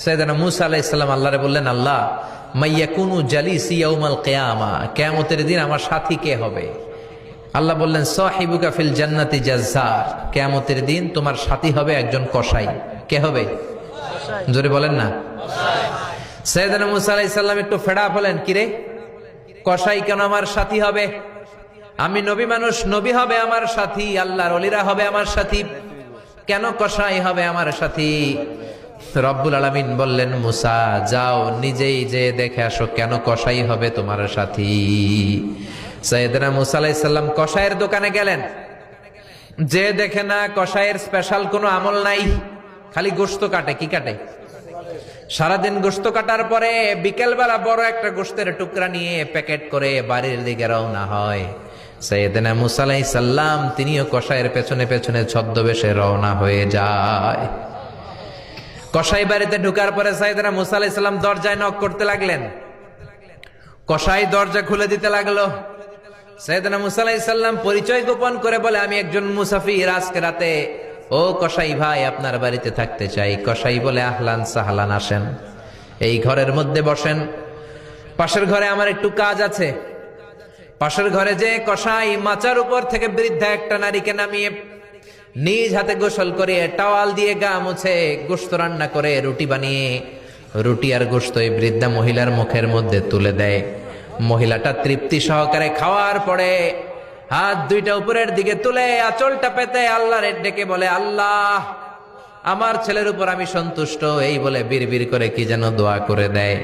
সাইয়েদনা মূসা আলাইহিস সালাম আল্লাহরে বললেন, আল্লাহ মাইয়াকুনু জালিসি ইয়াউমাল কিয়ামা, কিয়ামতের দিন আমার সাথী কে হবে? আল্লাহ বললেন, সাহিবুকা ফিল জান্নাতি জাজ্জার, কিয়ামতের দিন তোমার সাথী হবে একজন কসাই। কে হবে? জোরে বলেন না। সাইয়েদনা মূসা আলাইহিস সালাম একটু ফেড়া হলেন, কিরে কসাই কেন আমার সাথী হবে? আমি নবী মানুষ, নবী হবে আমার সাথী, আল্লাহর ওলিরা হবে আমার সাথী, কেন কসাই হবে আমার সাথী? রব্বুল আলামিন বললেন, মূসা যাও নিজেই যে দেখে আসো কেন কসাই হবে তোমার সাথী। সাইয়েদনা মূসা আলাইহিস সালাম কসাইয়ের দোকানে গেলেন, যে দেখে না কসাইয়ের স্পেশাল কোনো আমল নাই, খালি গোশত কাটে। কি কাটে? সারাদিন গোশত কাটার পরে বিকেলবেলা বড় একটা গোশতের টুকরা নিয়ে প্যাকেট করে বাড়ির দিকে রওনা হয়। সাইয়েদনা মূসা আলাইহিস সালাম তিনিও কসাইয়ের পেছনে পেছনে ছদ্মবেশে রওনা হয়ে যায়। কসাই বাড়িতে ঢুকার পরে সাইয়েদনা মূসা আলাইহিস সালাম দরজায় নক করতে লাগলেন। কসাই দরজা খুলে দিতে লাগলো। সাইয়েদনা মূসা আলাইহিস সালাম পরিচয় গোপন করে বলে, আমি একজন মুসাফির, আজকে রাতে ও কসাই ভাই আপনার বাড়িতে থাকতে চাই। কসাই বলে, আহলান সাহলান, আসেন, এই ঘরের মধ্যে বসেন, পাশের ঘরে আমার একটু কাজ আছে। পাশের ঘরে যে কসাই মাচার উপর থেকে বৃদ্ধা একটা নারীকে নামিয়ে নিজ হাতে গোসল করে টাওয়াল দিয়ে গা মুছে গোশত রান্না করে রুটি বানিয়ে রুটি আর গোশত এই বৃদ্ধা মহিলার মুখের মধ্যে তুলে দেয়। মহিলাটা তৃপ্তি সহকারে খাওয়ার পরে হাত দুইটা উপরের দিকে তুলে আঁচলটা পেতে আল্লাহর ডেকে বলে, আল্লাহ আমার ছেলের উপর আমি সন্তুষ্ট, এই বলে বিড়বিড় করে কি যেন দোয়া করে দেয়।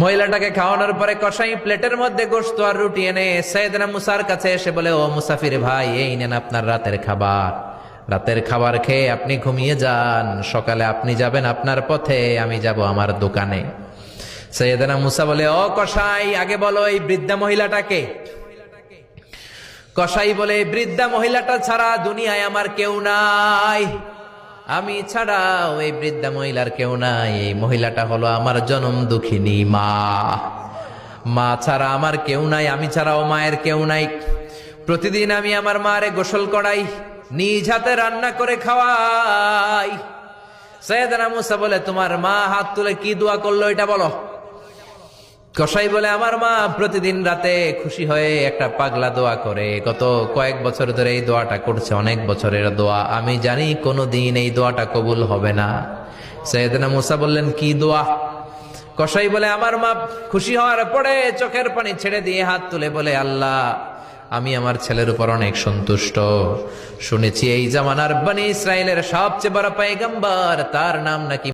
মহিলাটাকে খাওয়ানোর পরে কসাই প্লেটের মধ্যে গোশত আর রুটি এনে সাইয়েদনা মূসার কাছে এসে বলে, ও মুসাফির ভাই, এই নেন আপনার রাতের খাবার। রাতের খাবার খেয়ে আপনি ঘুমিয়ে যান, সকালে আপনি যাবেন আপনার পথে, আমি যাব আমার দোকানে। সাইয়েদনা মূসা বলে, ও কসাই, আগে বলো এই বৃদ্ধা মহিলাটাকে। কসাই বলে, বৃদ্ধা মহিলাটা ছাড়া দুনিয়ায় আমার কেউ নাই, আমি ছাড়াও এই বৃদ্ধা মহিলার কেউ নাই। এই মহিলাটা হলো আমার জনম দুঃখিনী মা, মা ছাড়া আমার কেউ নাই, আমি ছাড়াও মায়ের কেউ নাই। প্রতিদিন আমি আমার মারে গোসল করাই, নিজ হাতে রান্না করে খাওয়াই। সাইয়েদনা মূসা বলে, তোমার মা হাত তুলে কি দোয়া করলো এটা বলো। কসাই বলে, আমার মা প্রতিদিন রাতে খুশি হয়ে একটা পাগলা দোয়া করে, গত কয়েক বছর ধরে এই দোয়াটা করছে, অনেক বছরের দোয়া, আমি জানি কোনোদিন এই দোয়াটা কবুল হবে না। সাইয়েদনা মূসা বললেন, কি দোয়া? কসাই বলে, আমার মা খুশি হওয়ার পরে চোখের পানি ছেড়ে দিয়ে হাত তুলে বলে, আল্লাহ আমি আমার ছেলের উপর অনেক সন্তুষ্ট, শুনেছি এই জামানার বনি ইসরাইলের সবচেয়ে বড় পয়গম্বর, তার নাম নাকি